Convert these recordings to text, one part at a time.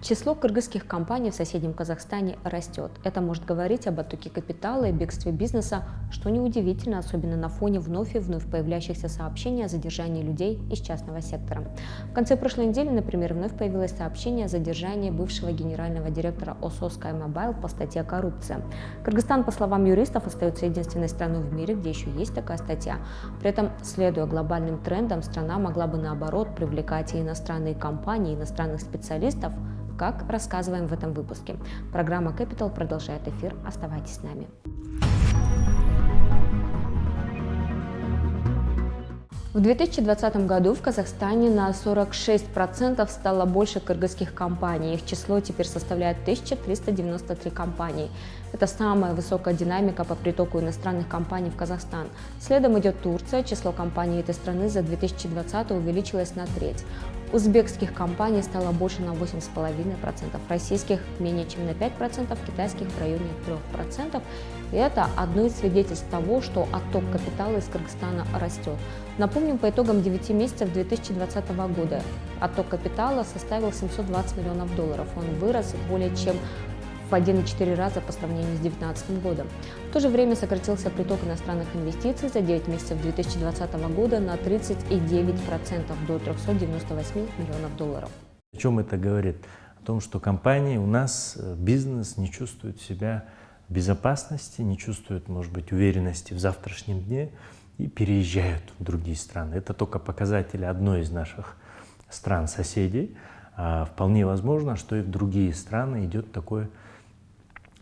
Число кыргызских компаний в соседнем Казахстане растет. Это может говорить об оттоке капитала и бегстве бизнеса, что неудивительно, особенно на фоне вновь и вновь появляющихся сообщений о задержании людей из частного сектора. В конце прошлой недели, например, вновь появилось сообщение о задержании бывшего генерального директора ОСО SkyMobile по статье «Коррупция». Кыргызстан, по словам юристов, остается единственной страной в мире, где еще есть такая статья. При этом, следуя глобальным трендам, страна могла бы наоборот привлекать и иностранные компании, и иностранных специалистов, как рассказываем в этом выпуске. Программа Capital продолжает эфир. Оставайтесь с нами. В 2020 году в Казахстане на 46% стало больше кыргызских компаний. Их число теперь составляет 1393 компании. Это самая высокая динамика по притоку иностранных компаний в Казахстан. Следом идет Турция. Число компаний этой страны за 2020 увеличилось на треть. Узбекских компаний стало больше на 8,5%, российских менее чем на 5%, китайских в районе 3%. И это одно из свидетельств того, что отток капитала из Кыргызстана растет. Напомним, по итогам 9 месяцев 2020 года отток капитала составил 720 миллионов долларов. Он вырос более чем в 1,4 раза по сравнению с 2019 годом. В то же время сократился приток иностранных инвестиций за 9 месяцев 2020 года на 39% до 398 миллионов долларов. О чем это говорит? О том, что компании у нас, бизнес не чувствует себя в безопасности, не чувствует, может быть, уверенности в завтрашнем дне и переезжают в другие страны. Это только показатели одной из наших стран-соседей. Вполне возможно, что и в другие страны идет такой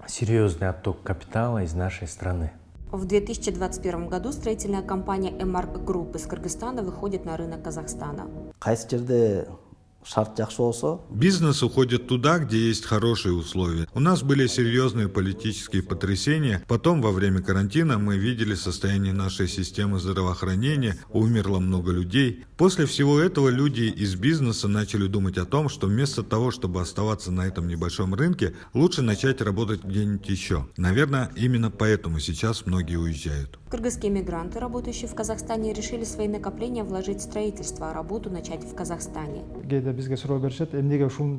серьезный отток капитала из нашей страны. В 2021 году строительная компания Emark Group из Кыргызстана выходит на рынок Казахстана. Бизнес уходит туда, где есть хорошие условия. У нас были серьезные политические потрясения. Потом, во время карантина, мы видели состояние нашей системы здравоохранения. Умерло много людей. После всего этого люди из бизнеса начали думать о том, что вместо того, чтобы оставаться на этом небольшом рынке, лучше начать работать где-нибудь еще. Наверное, именно поэтому сейчас многие уезжают. Кыргызские мигранты, работающие в Казахстане, решили свои накопления вложить в строительство, а работу начать в Казахстане.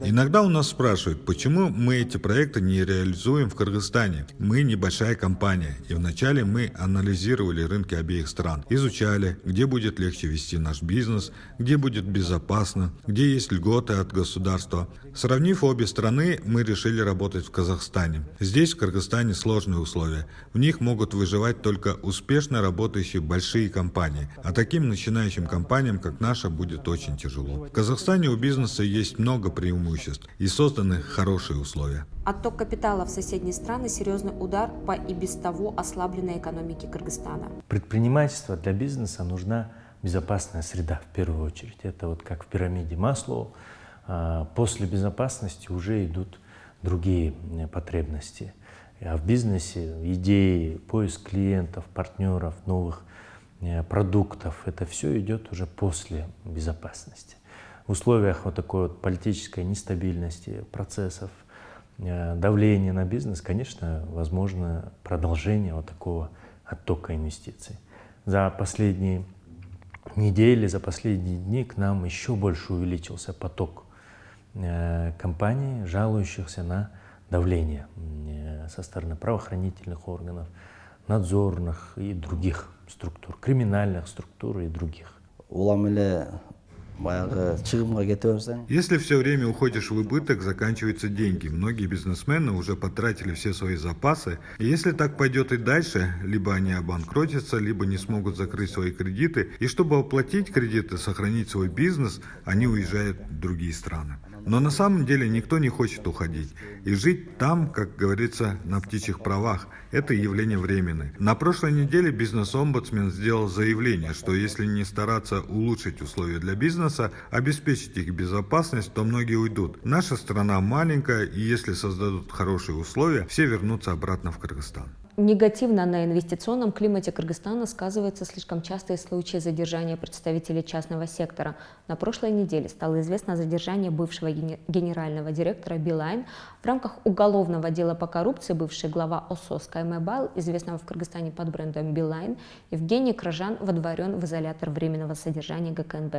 Иногда у нас спрашивают, почему мы эти проекты не реализуем в Кыргызстане. Мы небольшая компания, и вначале мы анализировали рынки обеих стран, изучали, где будет легче вести наш бизнес, где будет безопасно, где есть льготы от государства. Сравнив обе страны, мы решили работать в Казахстане. Здесь, в Кыргызстане, сложные условия. В них могут выживать только успешно работающие большие компании, а таким начинающим компаниям, как наша, будет очень тяжело. В Казахстане у бизнеса есть много преимуществ и созданы хорошие условия. Отток капитала в соседние страны – серьезный удар по и без того ослабленной экономике Кыргызстана. Предпринимательство для бизнеса нужна безопасная среда в первую очередь. Это вот как в пирамиде Маслоу. После безопасности уже идут другие потребности. А в бизнесе идеи, поиск клиентов, партнеров, новых продуктов – это все идет уже после безопасности. В условиях вот такой вот политической нестабильности процессов, давления на бизнес, конечно, возможно продолжение вот такого оттока инвестиций. За последние недели, за последние дни к нам еще больше увеличился поток компаний, жалующихся на давление со стороны правоохранительных органов, надзорных и других структур, криминальных структур и других. Если все время уходишь в убыток, заканчиваются деньги. Многие бизнесмены уже потратили все свои запасы. И если так пойдет и дальше, либо они обанкротятся, либо не смогут закрыть свои кредиты. И чтобы оплатить кредиты, сохранить свой бизнес, они уезжают в другие страны. Но на самом деле никто не хочет уходить. И жить там, как говорится, на птичьих правах, это явление временное. На прошлой неделе бизнес-омбудсмен сделал заявление, что если не стараться улучшить условия для бизнеса, обеспечить их безопасность, то многие уйдут. Наша страна маленькая, и если создадут хорошие условия, все вернутся обратно в Кыргызстан. Негативно на инвестиционном климате Кыргызстана сказываются слишком частые случаи задержания представителей частного сектора. На прошлой неделе стало известно о задержании бывшего генерального директора Билайн. В рамках уголовного дела по коррупции бывший глава ОСО SkyMobile, известного в Кыргызстане под брендом Билайн, Евгений Кражан водворен в изолятор временного содержания ГКНБ.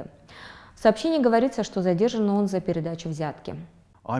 В сообщении говорится, что задержан он за передачу взятки. Я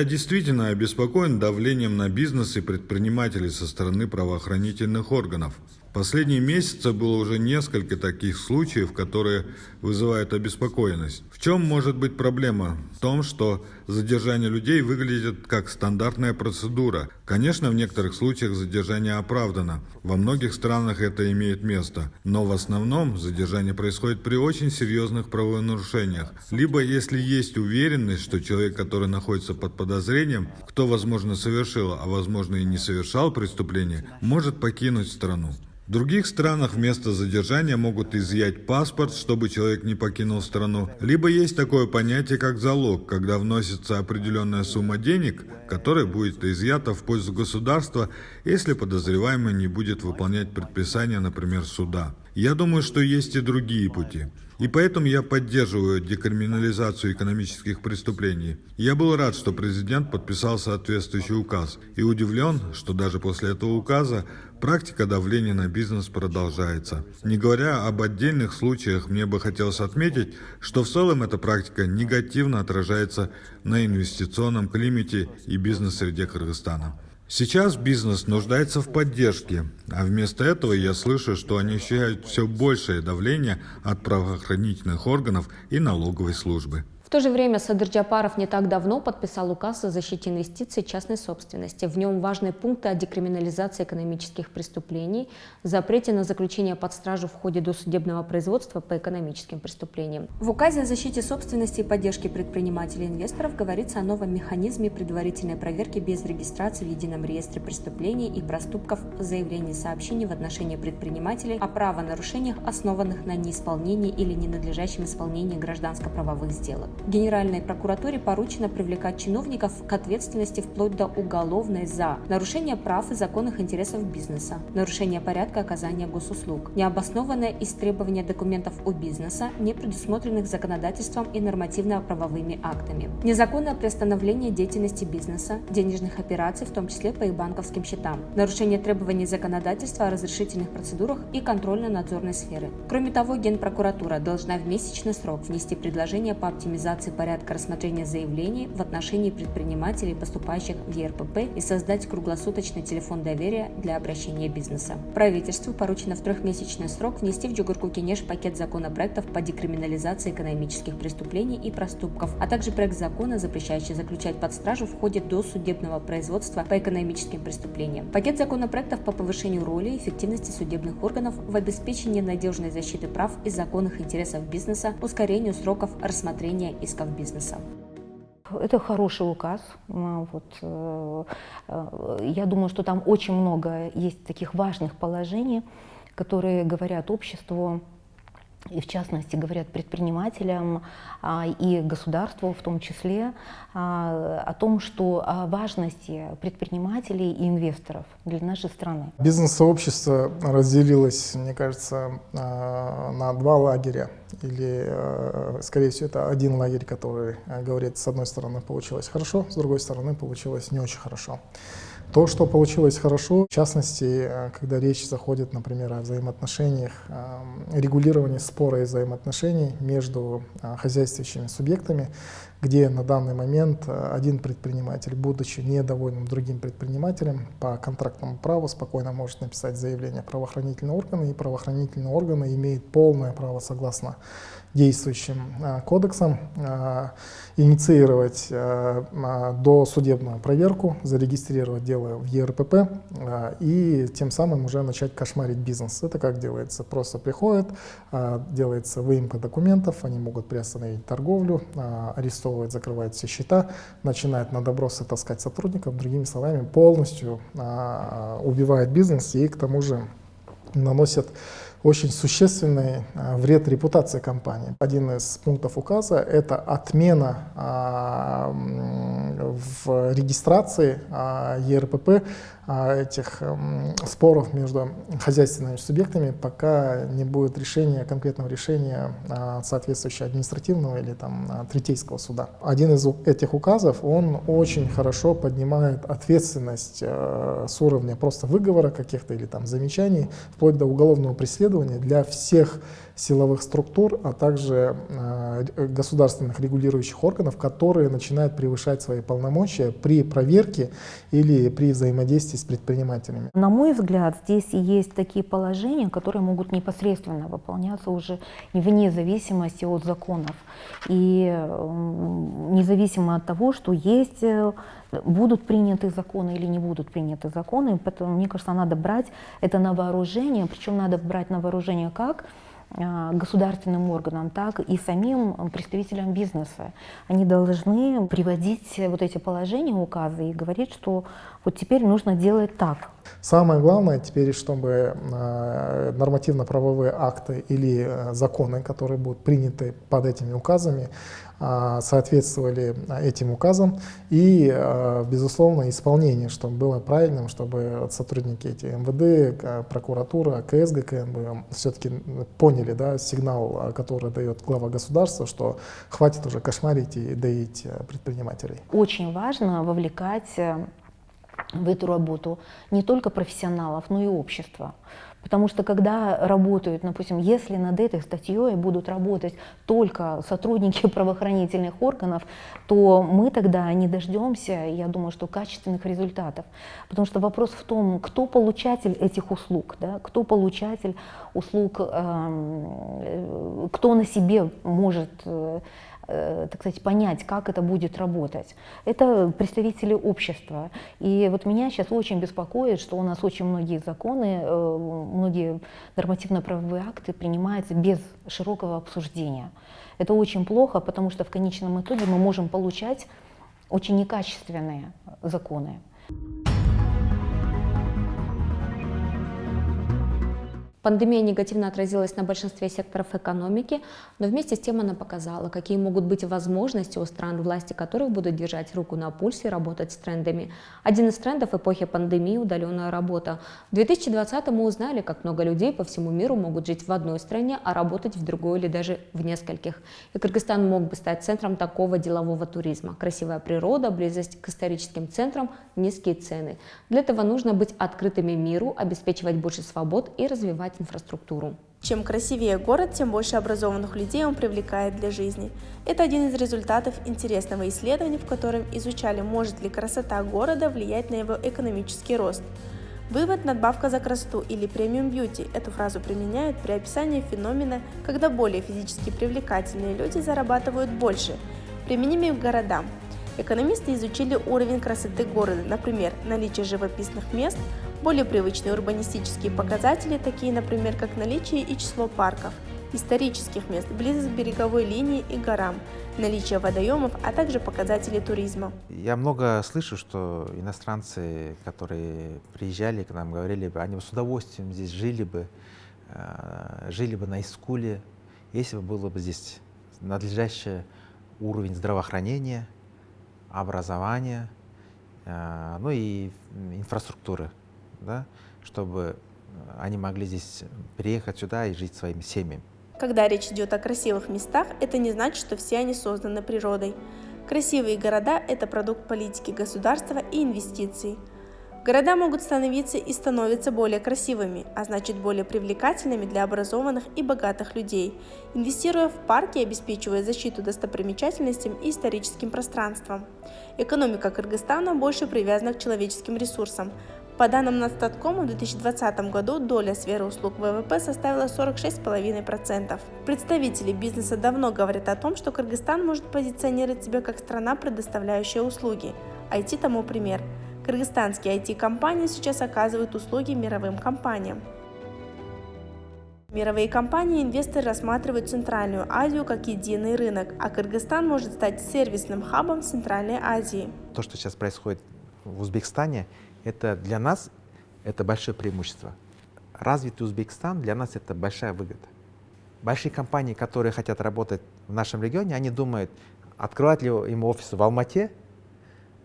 действительно обеспокоен давлением на бизнес и предпринимателей со стороны правоохранительных органов. В последние месяцы было уже несколько таких случаев, которые вызывают обеспокоенность. В чем может быть проблема? В том, что задержание людей выглядит как стандартная процедура. Конечно, в некоторых случаях задержание оправдано. Во многих странах это имеет место. Но в основном задержание происходит при очень серьезных правонарушениях. Либо если есть уверенность, что человек, который находится под подозрением, кто, возможно, совершил, а возможно и не совершал преступление, может покинуть страну. В других странах вместо задержания могут изъять паспорт, чтобы человек не покинул страну. Либо есть такое понятие, как залог, когда вносится определенная сумма денег, которая будет изъята в пользу государства, если подозреваемый не будет выполнять предписания, например, суда. Я думаю, что есть и другие пути. И поэтому я поддерживаю декриминализацию экономических преступлений. Я был рад, что президент подписал соответствующий указ. И удивлен, что даже после этого указа практика давления на бизнес продолжается. Не говоря об отдельных случаях, мне бы хотелось отметить, что в целом эта практика негативно отражается на инвестиционном климате и бизнес-среде Кыргызстана. Сейчас бизнес нуждается в поддержке, а вместо этого я слышу, что они ощущают все большее давление от правоохранительных органов и налоговой службы. В то же время Садыр Джапаров не так давно подписал указ о защите инвестиций частной собственности. В нем важные пункты о декриминализации экономических преступлений, запрете на заключение под стражу в ходе досудебного производства по экономическим преступлениям. В указе о защите собственности и поддержке предпринимателей и инвесторов говорится о новом механизме предварительной проверки без регистрации в Едином реестре преступлений и проступков, заявлений и сообщений в отношении предпринимателей о правонарушениях, основанных на неисполнении или ненадлежащем исполнении гражданско-правовых сделок. Генеральной прокуратуре поручено привлекать чиновников к ответственности вплоть до уголовной за нарушение прав и законных интересов бизнеса, нарушение порядка оказания госуслуг, необоснованное истребование документов у бизнеса, не предусмотренных законодательством и нормативно-правовыми актами, незаконное приостановление деятельности бизнеса, денежных операций, в том числе по их банковским счетам, нарушение требований законодательства о разрешительных процедурах и контрольно-надзорной сферы. Кроме того, Генпрокуратура должна в месячный срок внести предложение по оптимизации порядка рассмотрения заявлений в отношении предпринимателей, поступающих в ЕРПП, и создать круглосуточный телефон доверия для обращения бизнеса. Правительству поручено в трехмесячный срок внести в Джугурку-Кенеш пакет законопроектов по декриминализации экономических преступлений и проступков, а также проект закона, запрещающий заключать под стражу в ходе досудебного производства по экономическим преступлениям. Пакет законопроектов по повышению роли и эффективности судебных органов в обеспечении надежной защиты прав и законных интересов бизнеса, ускорению сроков рассмотрения исков бизнеса. Это хороший указ. Я думаю, что там очень много есть таких важных положений, которые говорят обществу, и в частности говорят предпринимателям и государству в том числе о том, что о важности предпринимателей и инвесторов для нашей страны. Бизнес-сообщество разделилось, мне кажется, на два лагеря. Или, скорее всего, это один лагерь, который говорит, с одной стороны получилось хорошо, с другой стороны получилось не очень хорошо. То, что получилось хорошо, в частности, когда речь заходит, например, о взаимоотношениях, регулировании спора и взаимоотношений между хозяйствующими субъектами, где на данный момент один предприниматель, будучи недовольным другим предпринимателем, по контрактному праву спокойно может написать заявление в правоохранительные органы, и правоохранительные органы имеют полное право, согласно действующим кодексам, инициировать досудебную проверку, зарегистрировать дело в ЕРПП и тем самым уже начать кошмарить бизнес. Это как делается? Просто приходит, делается выемка документов, они могут приостановить торговлю, арестовывать, закрывать все счета, начинают на добросы таскать сотрудников, другими словами, полностью убивает бизнес и к тому же наносят очень существенный вред репутации компании. Один из пунктов указа – это отмена в регистрации ЕРПП этих споров между хозяйственными субъектами, пока не будет конкретного решения соответствующего административного или третейского суда. Один из этих указов, он очень хорошо поднимает ответственность с уровня просто выговора каких-то или замечаний, вплоть до уголовного преследования для всех силовых структур, а также государственных регулирующих органов, которые начинают превышать свои полномочия при проверке или при взаимодействии с предпринимателями. На мой взгляд, здесь есть такие положения, которые могут непосредственно выполняться уже вне зависимости от законов. И независимо от того, что будут приняты законы или не будут приняты законы, поэтому, мне кажется, надо брать это на вооружение, причем надо брать на вооружение как государственным органам, так и самим представителям бизнеса. Они должны приводить вот эти положения, указы и говорить, что вот теперь нужно делать так. Самое главное теперь, чтобы нормативно-правовые акты или законы, которые будут приняты под этими указами, соответствовали этим указам и, безусловно, исполнение, чтобы было правильным, чтобы сотрудники МВД, прокуратура, КС ГКНБ все-таки поняли сигнал, который дает глава государства, что хватит уже кошмарить и доить предпринимателей. Очень важно вовлекать в эту работу не только профессионалов, но и общество. Потому что когда работают, допустим, если над этой статьей будут работать только сотрудники правоохранительных органов, то мы тогда не дождемся, я думаю, что качественных результатов. Потому что вопрос в том, кто получатель этих услуг, кто получатель услуг, кто на себе может, так сказать, понять, как это будет работать. Это представители общества. И вот меня сейчас очень беспокоит, что у нас очень многие законы, многие нормативно-правовые акты принимаются без широкого обсуждения. Это очень плохо, потому что в конечном итоге мы можем получать очень некачественные законы. Пандемия негативно отразилась на большинстве секторов экономики, но вместе с тем она показала, какие могут быть возможности у стран, власти которых будут держать руку на пульсе и работать с трендами. Один из трендов эпохи пандемии – удаленная работа. В 2020 мы узнали, как много людей по всему миру могут жить в одной стране, а работать в другой или даже в нескольких. И Кыргызстан мог бы стать центром такого делового туризма. Красивая природа, близость к историческим центрам, низкие цены. Для этого нужно быть открытыми миру, обеспечивать больше свобод и развивать инфраструктуру. Чем красивее город, тем больше образованных людей он привлекает для жизни. Это один из результатов интересного исследования, в котором изучали, может ли красота города влиять на его экономический рост. Вывод «надбавка за красоту» или «премиум бьюти» эту фразу применяют при описании феномена, когда более физически привлекательные люди зарабатывают больше. Применимый к городам. Экономисты изучили уровень красоты города, например, наличие живописных мест, более привычные урбанистические показатели, такие, например, как наличие и число парков, исторических мест, близость к береговой линии и горам, наличие водоемов, а также показатели туризма. Я много слышу, что иностранцы, которые приезжали к нам, говорили бы, они бы с удовольствием здесь жили бы на Искуле, если бы было бы здесь надлежащий уровень здравоохранения, образования, ну и инфраструктуры, чтобы они могли здесь приехать сюда и жить своими семьями. Когда речь идет о красивых местах, это не значит, что все они созданы природой. Красивые города – это продукт политики государства и инвестиций. Города могут становиться и становятся более красивыми, а значит более привлекательными для образованных и богатых людей, инвестируя в парки и обеспечивая защиту достопримечательностям и историческим пространствам. Экономика Кыргызстана больше привязана к человеческим ресурсам. По данным Натстаткома, в 2020 году доля сферы услуг ВВП составила 46,5%. Представители бизнеса давно говорят о том, что Кыргызстан может позиционировать себя как страна, предоставляющая услуги. IT тому пример. Кыргызстанские IT-компании сейчас оказывают услуги мировым компаниям. Мировые компании и инвесторы рассматривают Центральную Азию как единый рынок, а Кыргызстан может стать сервисным хабом Центральной Азии. То, что сейчас происходит в Узбекистане, это для нас это большое преимущество. Развитый Узбекистан для нас это большая выгода. Большие компании, которые хотят работать в нашем регионе, они думают, открывать ли им офис в Алмате,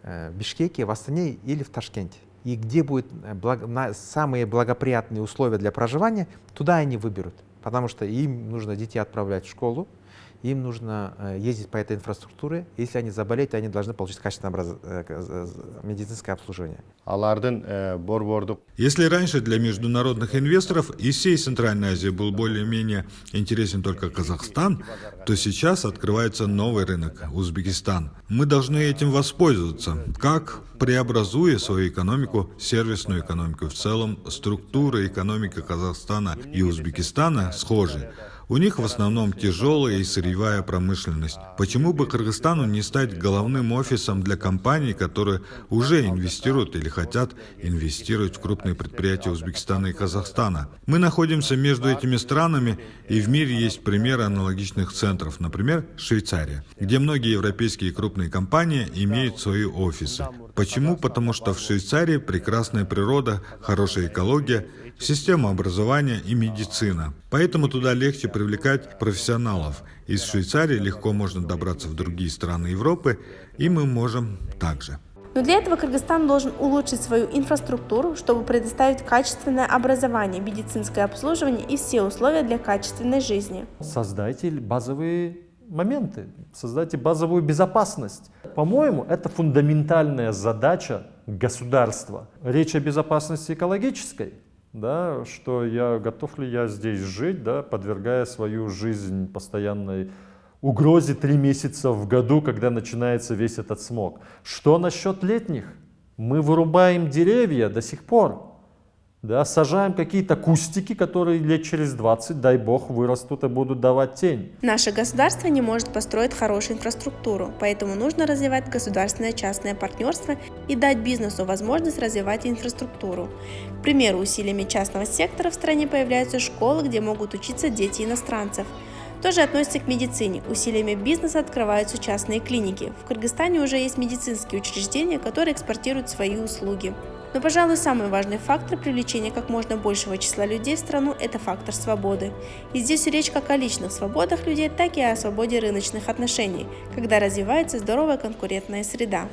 в Бишкеке, в Астане или в Ташкенте. и где будут самые благоприятные условия для проживания, туда они выберут. Потому что им нужно детей отправлять в школу, им нужно ездить по этой инфраструктуре. Если они заболеют, они должны получить качественное медицинское обслуживание. Если раньше для международных инвесторов из всей Центральной Азии был более-менее интересен только Казахстан, то сейчас открывается новый рынок – Узбекистан. Мы должны этим воспользоваться. Как? Преобразуя свою экономику, сервисную экономику в целом, структура экономики Казахстана и Узбекистана схожи. У них в основном тяжелая и сырьевая промышленность. Почему бы Кыргызстану не стать головным офисом для компаний, которые уже инвестируют или хотят инвестировать в крупные предприятия Узбекистана и Казахстана? Мы находимся между этими странами, и в мире есть примеры аналогичных центров, например, Швейцария, где многие европейские крупные компании имеют свои офисы. Почему? Потому что в Швейцарии прекрасная природа, хорошая экология, система образования и медицина. Поэтому туда легче привлекать профессионалов. Из Швейцарии легко можно добраться в другие страны Европы, и мы можем также. Но для этого Кыргызстан должен улучшить свою инфраструктуру, чтобы предоставить качественное образование, медицинское обслуживание и все условия для качественной жизни. Создайте базовые моменты, создайте базовую безопасность. По-моему, это фундаментальная задача государства. Речь о безопасности экологической. Да, что готов ли я здесь жить, да, подвергая свою жизнь постоянной угрозе 3 месяца в году, когда начинается весь этот смог. Что насчет летних? Мы вырубаем деревья до сих пор, да, сажаем какие-то кустики, которые лет через 20, дай бог, вырастут и будут давать тень. Наше государство не может построить хорошую инфраструктуру, поэтому нужно развивать государственное частное партнерство и дать бизнесу возможность развивать инфраструктуру. К примеру, усилиями частного сектора в стране появляются школы, где могут учиться дети иностранцев. Тоже относится к медицине. Усилиями бизнеса открываются частные клиники. В Кыргызстане уже есть медицинские учреждения, которые экспортируют свои услуги. Но, пожалуй, самый важный фактор привлечения как можно большего числа людей в страну – это фактор свободы. И здесь речь как о личных свободах людей, так и о свободе рыночных отношений, когда развивается здоровая конкурентная среда.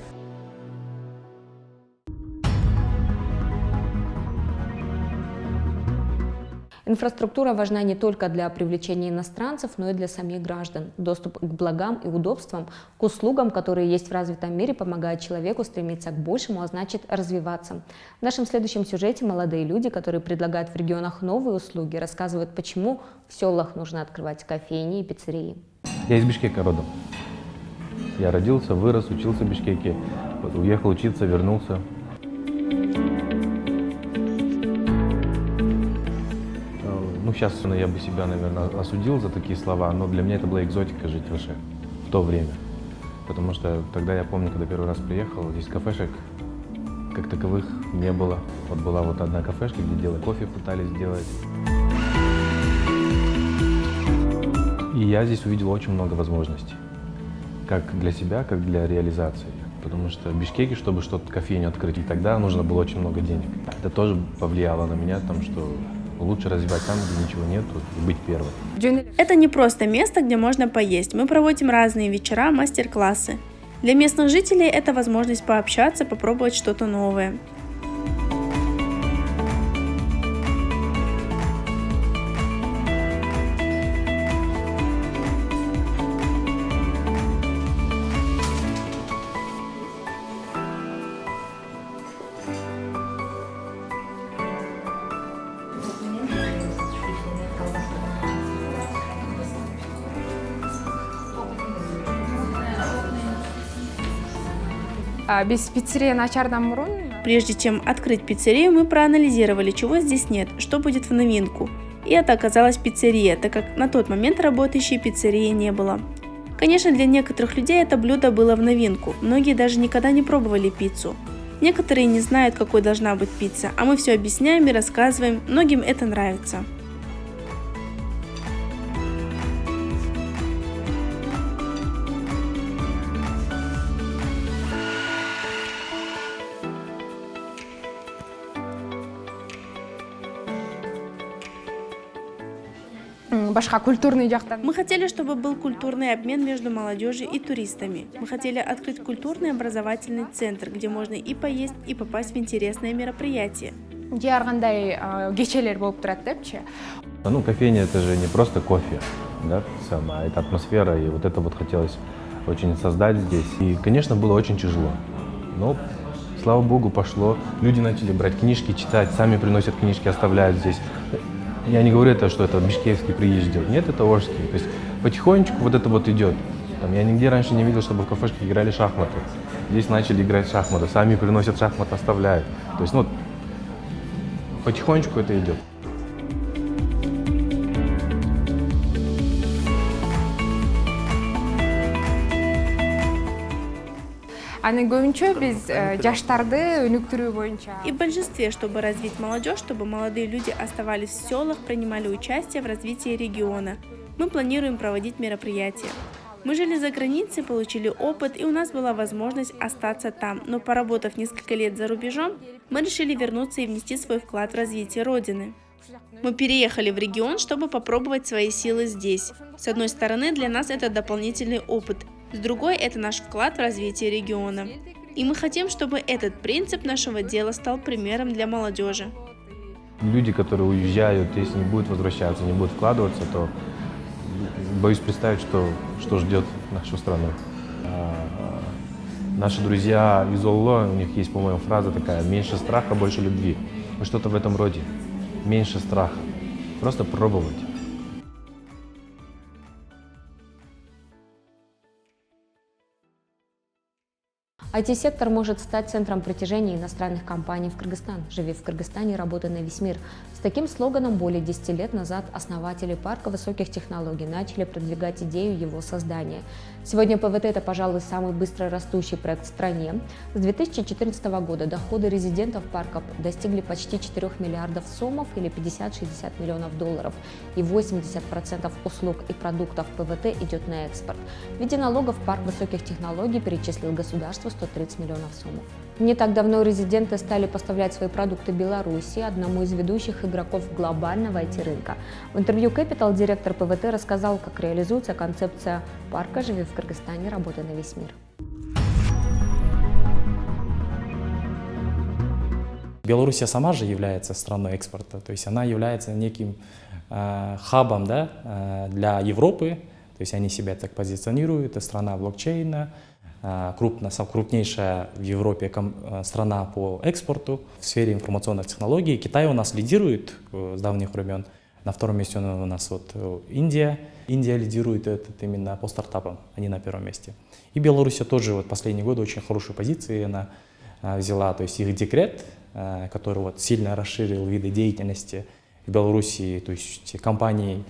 Инфраструктура важна не только для привлечения иностранцев, но и для самих граждан. Доступ к благам и удобствам, к услугам, которые есть в развитом мире, помогает человеку стремиться к большему, а значит развиваться. В нашем следующем сюжете молодые люди, которые предлагают в регионах новые услуги, рассказывают, почему в селах нужно открывать кофейни и пиццерии. Я из Бишкека родом. Я родился, вырос, учился в Бишкеке, уехал учиться, вернулся. Ну, сейчас я бы себя, наверное, осудил за такие слова, но для меня это была экзотика жить в Аше в то время. Потому что тогда я помню, когда первый раз приехал, здесь кафешек как таковых не было. Вот была вот одна кафешка, где делали кофе, пытались сделать. И я здесь увидел очень много возможностей. Как для себя, как для реализации. Потому что в Бишкеке, чтобы что-то кофейню открыть, и тогда нужно было очень много денег. Это тоже повлияло на меня, там, что лучше развивать там, где ничего нету, и быть первым. Это не просто место, где можно поесть. Мы проводим разные вечера, мастер-классы. Для местных жителей это возможность пообщаться, попробовать что-то новое. Без пиццерии начардан мурун. Прежде чем открыть пиццерию, мы проанализировали, чего здесь нет, что будет в новинку. И это оказалась пиццерия, так как на тот момент работающей пиццерии не было. Конечно, для некоторых людей это блюдо было в новинку. Многие даже никогда не пробовали пиццу. Некоторые не знают, какой должна быть пицца, а мы все объясняем и рассказываем. Многим это нравится. башка культурный жактан. Мы хотели, чтобы был культурный обмен между молодежью и туристами. Мы хотели открыть культурный образовательный центр, где можно и поесть, и попасть в интересные мероприятия. Же ар кандай кечелер болуп турат депчи. Ну, кофейня — это же не просто кофе, да, сама, это атмосфера, и вот это вот хотелось очень создать здесь. И, конечно, было очень тяжело, но, слава богу, пошло. Люди начали брать книжки, читать, сами приносят книжки, оставляют здесь. Я не говорю это, что это бишкекский приезд идет, нет, это ожский. То есть потихонечку вот это вот идет. Там, я нигде раньше не видел, чтобы в кафешках играли шахматы. Здесь начали играть в шахматы, сами приносят шахматы, оставляют. То есть, ну, потихонечку это идет. Аны көбүнчө биз жаштарды өнүктүрүү боюнча. И в большинстве, чтобы развить молодежь, чтобы молодые люди оставались в селах, принимали участие в развитии региона. Мы планируем проводить мероприятия. Мы жили за границей, получили опыт, и у нас была возможность остаться там. Но поработав несколько лет за рубежом, мы решили вернуться и внести свой вклад в развитие Родины. Мы переехали в регион, чтобы попробовать свои силы здесь. С одной стороны, для нас это дополнительный опыт. С другой, это наш вклад в развитие региона. И мы хотим, чтобы этот принцип нашего дела стал примером для молодежи. Люди, которые уезжают, если не будут возвращаться, не будут вкладываться, то боюсь представить, что ждет нашу страну. Наши друзья из Олло, у них есть, по-моему, фраза такая: «Меньше страха, больше любви». Вот что-то в этом роде. Меньше страха. Просто пробовать. IT-сектор может стать центром притяжения иностранных компаний в Кыргызстан. «Живи в Кыргызстане, работай на весь мир». С таким слоганом более 10 лет назад основатели парка высоких технологий начали продвигать идею его создания. Сегодня ПВТ – это, пожалуй, самый быстро растущий проект в стране. С 2014 года доходы резидентов парка достигли почти 4 миллиардов сомов или 50-60 миллионов долларов. И 80% услуг и продуктов ПВТ идет на экспорт. В виде налогов парк высоких технологий перечислил государству 130 миллионов сомов. Не так давно резиденты стали поставлять свои продукты Беларуси, одному из ведущих игроков глобального IT-рынка. В интервью Capital директор ПВТ рассказал, как реализуется концепция парка «Живи в Кыргызстане, работай на весь мир». Белоруссия сама же является страной экспорта, то есть она является неким хабом, да, для Европы, то есть они себя так позиционируют, это страна блокчейна, крупнейшая в Европе страна по экспорту в сфере информационных технологий. Китай у нас лидирует с давних времен. На втором месте у нас вот Индия. Индия лидирует именно по стартапам, они на первом месте. И Беларусь тоже вот последние годы очень хорошие позиции она взяла. То есть их декрет, который вот сильно расширил виды деятельности в Беларуси, то есть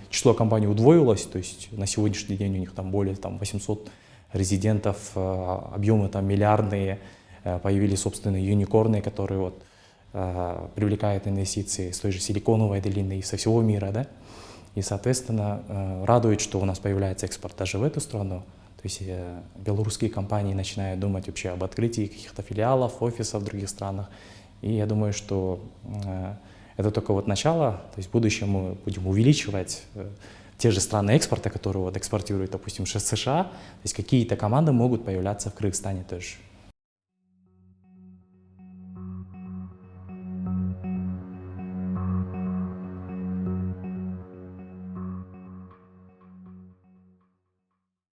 число компаний удвоилось, то есть на сегодняшний день у них там более 800 резидентов, объемы там миллиардные, появились собственные юникорны, которые вот привлекают инвестиции с той же Силиконовой долины и со всего мира, да, и, соответственно, радует, что у нас появляется экспорт даже в эту страну, то есть белорусские компании начинают думать вообще об открытии каких-то филиалов, офисов в других странах, и я думаю, что это только вот начало, то есть в будущем мы будем увеличивать те же страны экспорта, которые вот экспортируют, допустим, США, то есть какие-то команды могут появляться в Кыргызстане тоже.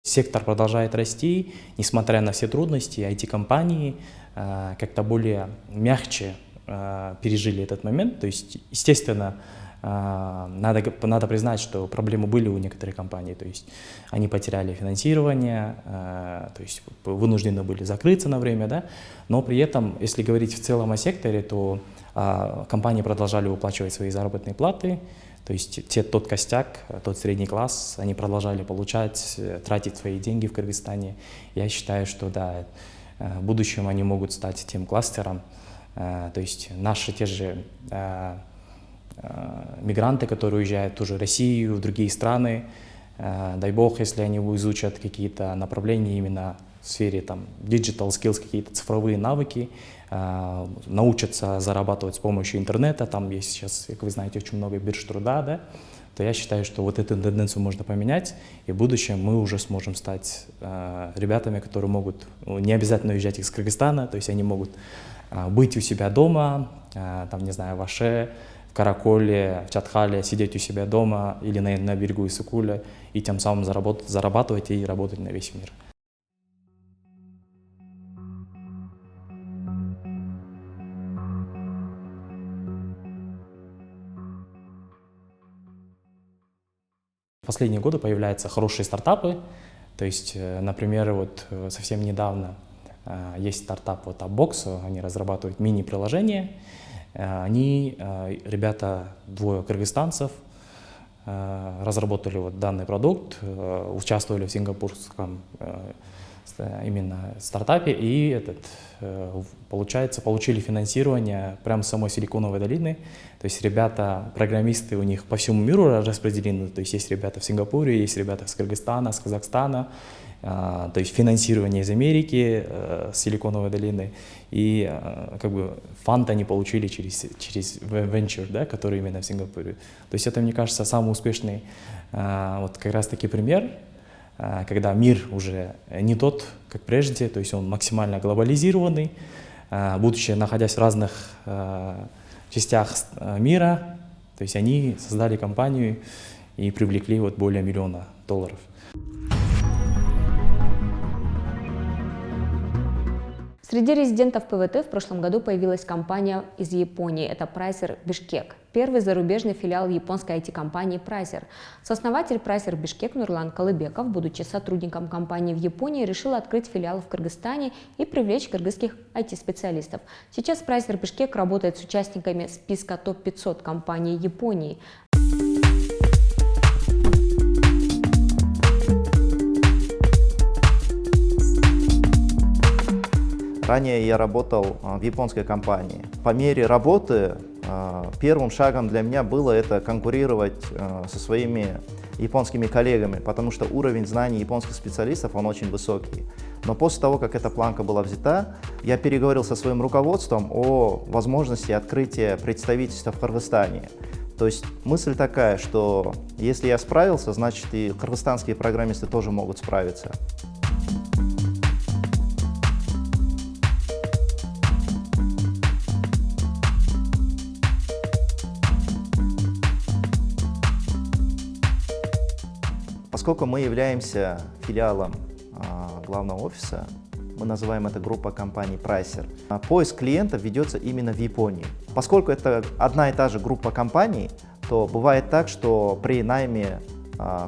Сектор продолжает расти, несмотря на все трудности, IT-компании как-то более мягче пережили этот момент, то есть, естественно, надо признать, что проблемы были у некоторых компаний, то есть они потеряли финансирование, то есть вынуждены были закрыться на время, да? Но при этом, если говорить в целом о секторе, то компании продолжали выплачивать свои заработные платы, то есть тот костяк, тот средний класс, они продолжали получать, тратить свои деньги в Кыргызстане. Я считаю, что да, в будущем они могут стать тем кластером, то есть наши те же мигранты, которые уезжают тоже в Россию, в другие страны, дай бог, если они изучат какие-то направления именно в сфере там digital skills, какие-то цифровые навыки, научатся зарабатывать с помощью интернета, там есть сейчас, как вы знаете, очень много бирж труда, да, то я считаю, что вот эту тенденцию можно поменять, и в будущем мы уже сможем стать ребятами, которые могут не обязательно уезжать из Кыргызстана, то есть они могут быть у себя дома, там, не знаю, в Аше, в Караколе, в Чатхале, сидеть у себя дома или на берегу Иссыкуля и тем самым зарабатывать и работать на весь мир. В последние годы появляются хорошие стартапы, то есть, например, вот совсем недавно есть стартап вот Upbox, они разрабатывают мини-приложение, ребята, двое кыргызстанцев, разработали вот данный продукт, участвовали в сингапурском именно стартапе и получается, получили финансирование прямо с самой Силиконовой долины. То есть ребята, программисты у них по всему миру распределены, то есть ребята в Сингапуре, есть ребята с Кыргызстана, с Казахстана, то есть финансирование из Америки, с Силиконовой долины. И как бы фонд они получили через Venture, да, который именно в Сингапуре. То есть это, мне кажется, самый успешный вот как раз таки пример, когда мир уже не тот, как прежде, то есть он максимально глобализированный, будучи находясь в разных частях мира, то есть они создали компанию и привлекли вот более $1 миллиона. Среди резидентов ПВТ в прошлом году появилась компания из Японии. Это Pricer Бишкек, первый зарубежный филиал японской IT-компании Pricer. Сооснователь Pricer Бишкек Нурлан Колыбеков, будучи сотрудником компании в Японии, решил открыть филиал в Кыргызстане и привлечь кыргызских IT-специалистов. Сейчас Pricer Бишкек работает с участниками списка топ-500 компаний Японии. Ранее я работал в японской компании. По мере работы первым шагом для меня было это конкурировать со своими японскими коллегами, потому что уровень знаний японских специалистов, он очень высокий. Но после того, как эта планка была взята, я переговорил со своим руководством о возможности открытия представительства в Кыргызстане. То есть мысль такая, что если я справился, значит и кыргызстанские программисты тоже могут справиться. Поскольку мы являемся филиалом главного офиса, мы называем это группа компаний Pricer, поиск клиентов ведется именно в Японии. Поскольку это одна и та же группа компаний, то бывает так, что при найме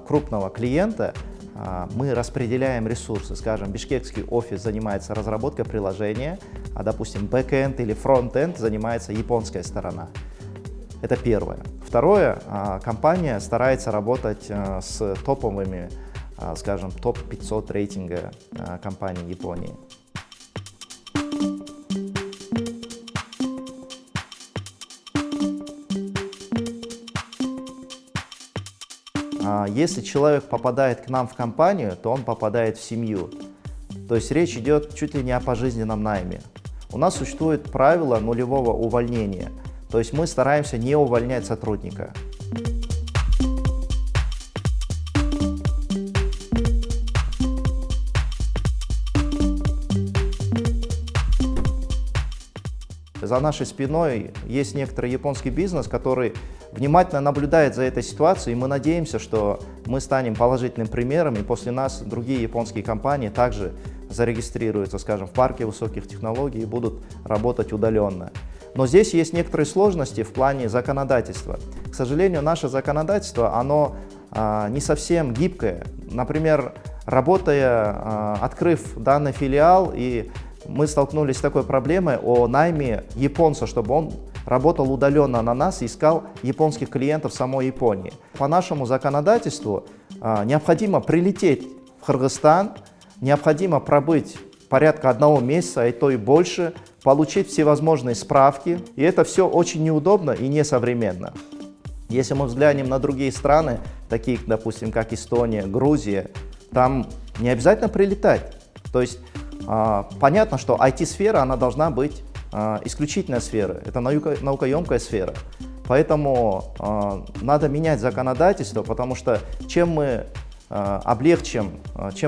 крупного клиента мы распределяем ресурсы. Скажем, бишкекский офис занимается разработкой приложения, а, допустим, бэкэнд или фронтэнд занимается японская сторона. Это первое. Второе, компания старается работать с топовыми, скажем, топ-500 рейтинга компаний Японии. Если человек попадает к нам в компанию, то он попадает в семью. То есть речь идет чуть ли не о пожизненном найме. У нас существует правило нулевого увольнения. То есть мы стараемся не увольнять сотрудника. За нашей спиной есть некоторый японский бизнес, который внимательно наблюдает за этой ситуацией, и мы надеемся, что мы станем положительным примером, и после нас другие японские компании также зарегистрируются, скажем, в парке высоких технологий и будут работать удаленно. Но здесь есть некоторые сложности в плане законодательства. К сожалению, наше законодательство, оно не совсем гибкое. Например, работая, открыв данный филиал, и мы столкнулись с такой проблемой о найме японца, чтобы он работал удаленно на нас и искал японских клиентов в самой Японии. По нашему законодательству необходимо прилететь в Кыргызстан, необходимо пробыть порядка 1 месяца, и то и больше, получить всевозможные справки, и это все очень неудобно и несовременно. Если мы взглянем на другие страны, такие, допустим, как Эстония, Грузия, там не обязательно прилетать. То есть понятно, что IT-сфера, она должна быть исключительная сфера, это наукоемкая сфера. Поэтому надо менять законодательство, потому что чем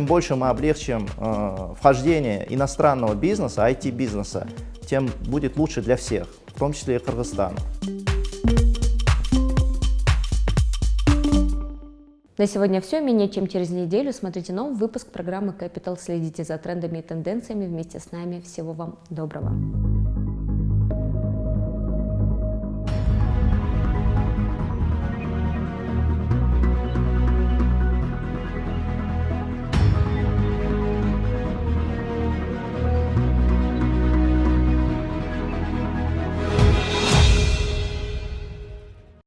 больше мы облегчим вхождение иностранного бизнеса, IT-бизнеса, тем будет лучше для всех, в том числе и Кыргызстана. На сегодня все. Менее чем через неделю смотрите новый выпуск программы Capital. Следите за трендами и тенденциями вместе с нами. Всего вам доброго.